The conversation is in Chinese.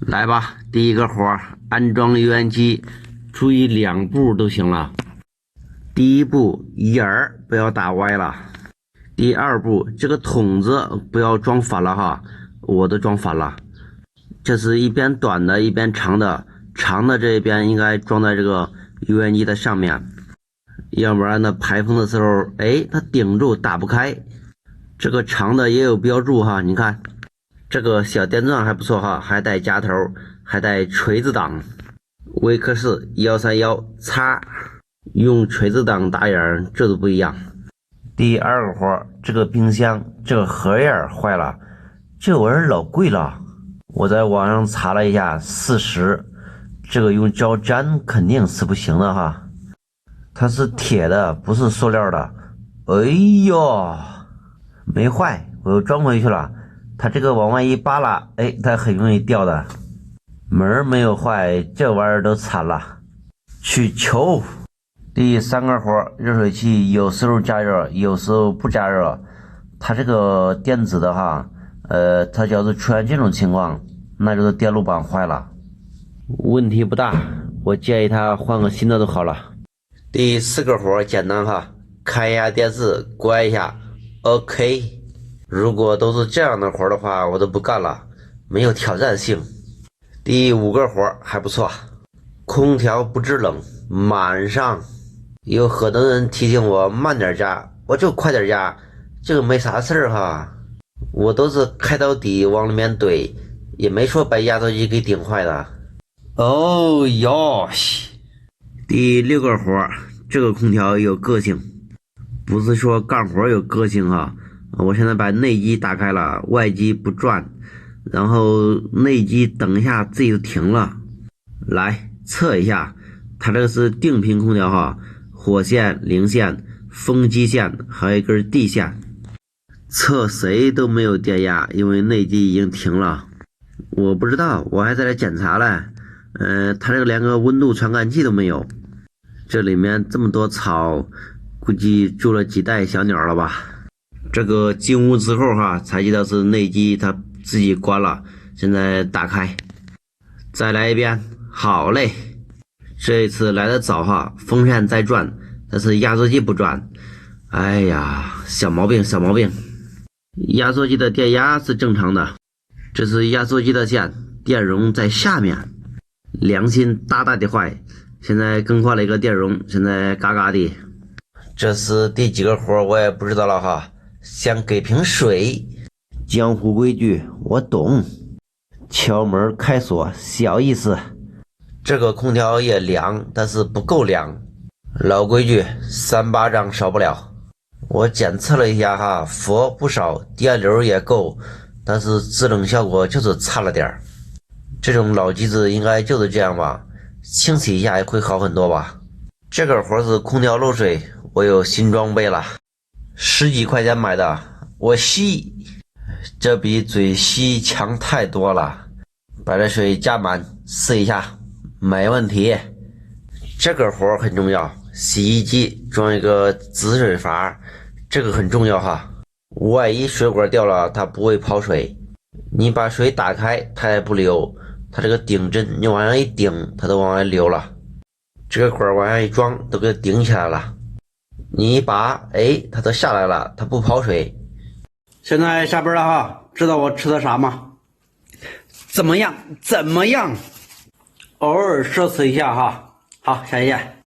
来吧，第一个活安装油烟机，注意2步都行了。第一步，眼儿不要打歪了。第二步，这个筒子不要装反了哈，我都装反了。这是一边短的，一边长的，长的这边应该装在这个油烟机的上面，要不然呢排风的时候，它顶住打不开。这个长的也有标注哈，你看。这个小电钻还不错哈，还带夹头，还带锤子档，微科士131叉，用锤子档打眼这都不一样。第二个活，这个冰箱这个盒眼坏了，这玩意儿老贵了。我在网上查了一下，40，这个用胶粘肯定是不行的哈，它是铁的，不是塑料的。哎呦，没坏，我又装回去了。它这个往外一扒拉，它很容易掉的。门没有坏，这玩意儿都惨了。去球。第三个活，热水器有时候加热，有时候不加热。它这个电子的哈，它要是出现这种情况，那就是电路板坏了。问题不大，我建议它换个新的就好了。第四个活简单哈，看一下电视，关一下 ，OK。如果都是这样的活的话，我都不干了，没有挑战性。第5个活还不错，空调不制冷，满上。有很多人提醒我慢点加，我就快点加，这个没啥事儿哈，我都是开到底往里面怼，也没说把压缩机给顶坏的。哦哟西！第6个活，这个空调有个性，不是说干活有个性哈。我现在把内机打开了，外机不转，然后内机等一下自己就停了。来测一下，它这个是定频空调哈，火线、零线、风机线，还有一根地线。测谁都没有电压，因为内机已经停了。我不知道，我还在这检查嘞。它这个连个温度传感器都没有。这里面这么多草，估计住了几代小鸟了吧。这个进屋之后哈，才知道是内机它自己关了。现在打开，再来一遍。好嘞，这一次来的早哈，风扇在转，但是压缩机不转。哎呀，小毛病小毛病。压缩机的电压是正常的，这是压缩机的线，电容在下面。良心大大的坏，现在更换了一个电容，现在嘎嘎的。这是第几个活我也不知道了哈。先给瓶水，江湖规矩我懂，敲门开锁小意思。这个空调也凉，但是不够凉，老规矩3巴掌少不了。我检测了一下哈，佛不少，电流也够，但是制冷效果就是差了点。这种老机子应该就是这样吧，清洗一下也会好很多吧。这个活是空调漏水，我有新装备了，10几块钱买的，我吸，这比嘴吸强太多了。把这水加满，试一下，没问题。这个活很重要，洗衣机装一个止水阀，这个很重要哈。万一水管掉了，它不会跑水，你把水打开，它也不流，它这个顶针你往上一顶，它都往外流了。这个管往下一装，都给它顶起来了。你一拔，它都下来了，它不跑水。现在下班了哈，知道我吃的啥吗？怎么样？怎么样？偶尔奢侈一下哈。好，下一见。